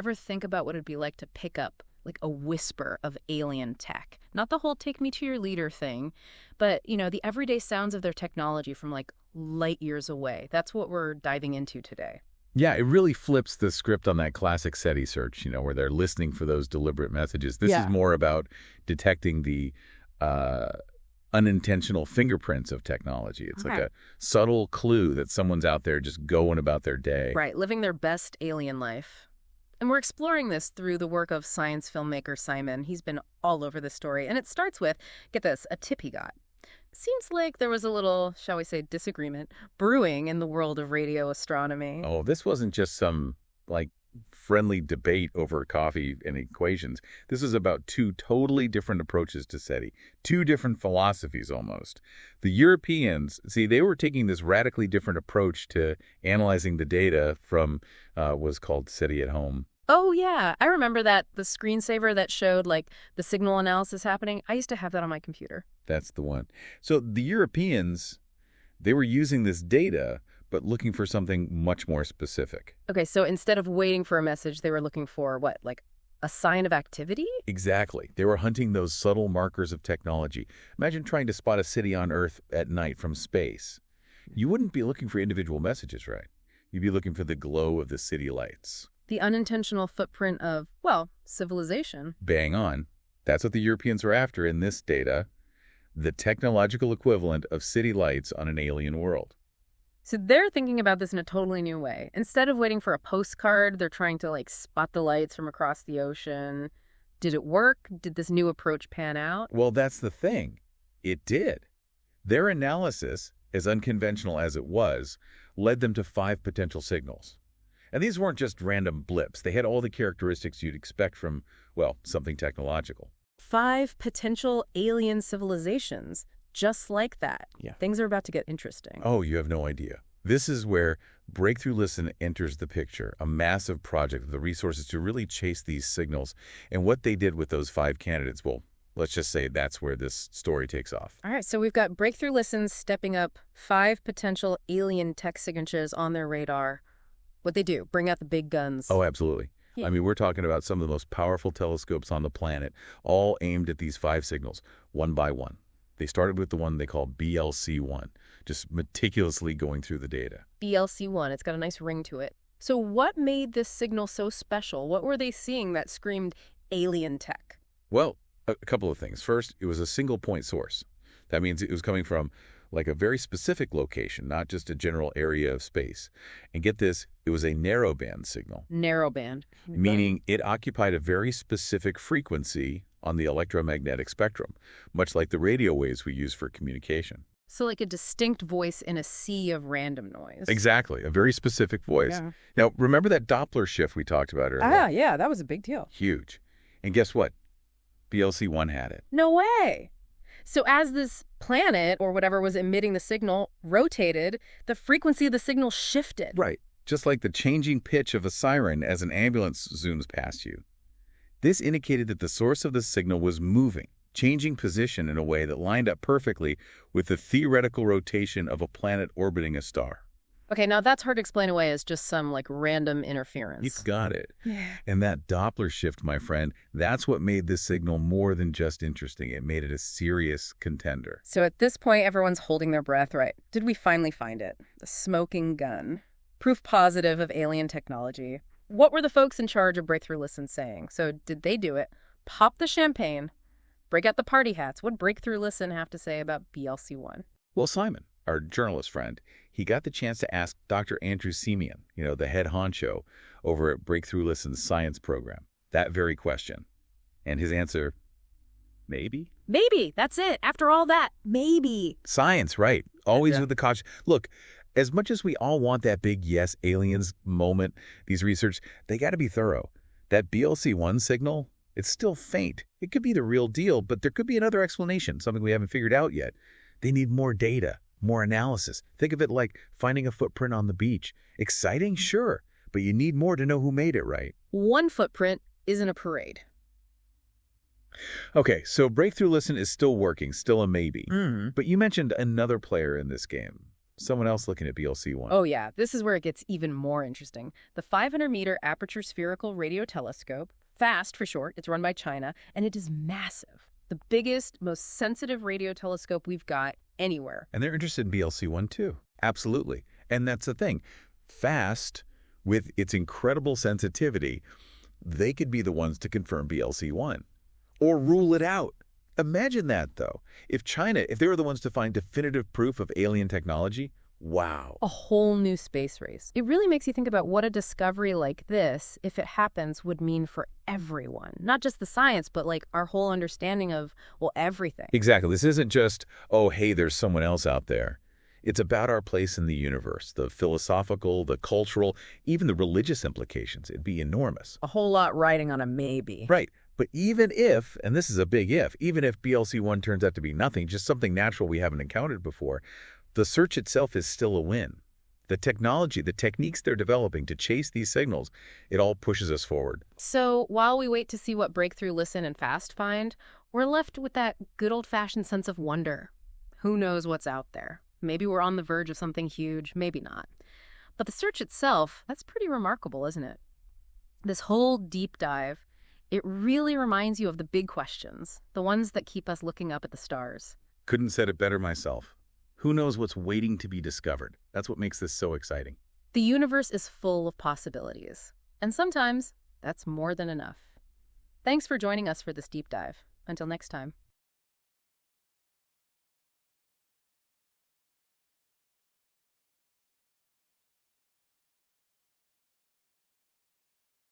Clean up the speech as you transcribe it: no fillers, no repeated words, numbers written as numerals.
Ever think about what it'd be like to pick up like a whisper of alien tech? Not the whole take me to your leader thing, but, the everyday sounds of their technology from like light years away. That's what we're diving into today. Yeah, it really flips the script on that classic SETI search, where they're listening for those deliberate messages. This is more about detecting the unintentional fingerprints of technology. It's like a subtle clue that someone's out there just going about their day. Right, living their best alien life. And we're exploring this through the work of science filmmaker Simon. He's been all over this story. And it starts with, get this, a tip he got. Seems like there was a little, shall we say, disagreement brewing in the world of radio astronomy. Oh, this wasn't just some, friendly debate over coffee and equations. This is about two totally different approaches to SETI, two different philosophies almost. The Europeans, they were taking this radically different approach to analyzing the data from was called SETI at Home. Oh, yeah. I remember that, the screensaver that showed, the signal analysis happening. I used to have that on my computer. That's the one. So the Europeans, they were using this data, but looking for something much more specific. Okay, so instead of waiting for a message, they were looking for what, a sign of activity? Exactly. They were hunting those subtle markers of technology. Imagine trying to spot a city on Earth at night from space. You wouldn't be looking for individual messages, right? You'd be looking for the glow of the city lights. The unintentional footprint of, civilization. Bang on. That's what the Europeans were after in this data, the technological equivalent of city lights on an alien world. So they're thinking about this in a totally new way. Instead of waiting for a postcard, they're trying to, spot the lights from across the ocean. Did it work? Did this new approach pan out? Well, that's the thing. It did. Their analysis, as unconventional as it was, led them to 5 potential signals. And these weren't just random blips. They had all the characteristics you'd expect from, something technological. 5 potential alien civilizations, just like that. Yeah. Things are about to get interesting. Oh, you have no idea. This is where Breakthrough Listen enters the picture, a massive project with the resources to really chase these signals. And what they did with those 5 candidates, let's just say that's where this story takes off. All right, so we've got Breakthrough Listen stepping up 5 potential alien tech signatures on their radar. What'd they do? Bring out the big guns. Oh, absolutely. Yeah. I mean, we're talking about some of the most powerful telescopes on the planet, all aimed at these 5 signals, one by one. They started with the one they call BLC-1, just meticulously going through the data. BLC-1, it's got a nice ring to it. So what made this signal so special? What were they seeing that screamed alien tech? Well, a couple of things. First, it was a single point source. That means it was coming from a very specific location, not just a general area of space. And get this, it was a narrowband signal. Narrowband. Meaning it occupied a very specific frequency on the electromagnetic spectrum, much like the radio waves we use for communication. So like a distinct voice in a sea of random noise. Exactly, a very specific voice. Yeah. Now, remember that Doppler shift we talked about earlier? Ah, yeah, that was a big deal. Huge. And guess what? BLC-1 had it. No way. So as this planet, or whatever was emitting the signal, rotated, the frequency of the signal shifted. Right. Just like the changing pitch of a siren as an ambulance zooms past you. This indicated that the source of the signal was moving, changing position in a way that lined up perfectly with the theoretical rotation of a planet orbiting a star. Okay, now that's hard to explain away as just some random interference. You got it. Yeah. And that Doppler shift, my friend, that's what made this signal more than just interesting. It made it a serious contender. So at this point, everyone's holding their breath, right? Did we finally find it? The smoking gun. Proof positive of alien technology. What were the folks in charge of Breakthrough Listen saying? So did they do it? Pop the champagne, break out the party hats. What Breakthrough Listen have to say about BLC-1? Well, Simon, our journalist friend, he got the chance to ask Dr. Andrew Simeon, the head honcho over at Breakthrough Listen's science program, that very question. And his answer, maybe? Maybe. That's it. After all that, maybe. Science, right. Always Yeah. with the caution. Look, as much as we all want that big yes, aliens moment, these research, they got to be thorough. That BLC-1 signal, it's still faint. It could be the real deal, but there could be another explanation, something we haven't figured out yet. They need more data, more analysis. Think of it like finding a footprint on the beach. Exciting? Sure. But you need more to know who made it, right? One footprint isn't a parade. Okay, so Breakthrough Listen is still working, still a maybe. Mm-hmm. But you mentioned another player in this game. Someone else looking at BLC-1. Oh yeah, this is where it gets even more interesting. The 500-meter aperture spherical radio telescope, FAST for short, it's run by China, and it is massive. The biggest, most sensitive radio telescope we've got anywhere. And they're interested in BLC-1 too. Absolutely. And that's the thing. FAST, with its incredible sensitivity, they could be the ones to confirm BLC-1 or rule it out. Imagine that, though. If they were the ones to find definitive proof of alien technology, wow. A whole new space race. It really makes you think about what a discovery like this, if it happens, would mean for everyone. Not just the science, but like our whole understanding of, well, everything. Exactly. This isn't just, oh, hey, there's someone else out there. It's about our place in the universe, the philosophical, the cultural, even the religious implications. It'd be enormous. A whole lot riding on a maybe. Right. But even if, and this is a big if, even if BLC-1 turns out to be nothing, just something natural we haven't encountered before, the search itself is still a win. The technology, the techniques they're developing to chase these signals, it all pushes us forward. So while we wait to see what Breakthrough Listen and FAST find, we're left with that good old-fashioned sense of wonder. Who knows what's out there? Maybe we're on the verge of something huge, maybe not. But the search itself, that's pretty remarkable, isn't it? This whole deep dive, it really reminds you of the big questions, the ones that keep us looking up at the stars. Couldn't said it better myself. Who knows what's waiting to be discovered? That's what makes this so exciting. The universe is full of possibilities, and sometimes that's more than enough. Thanks for joining us for this deep dive. Until next time.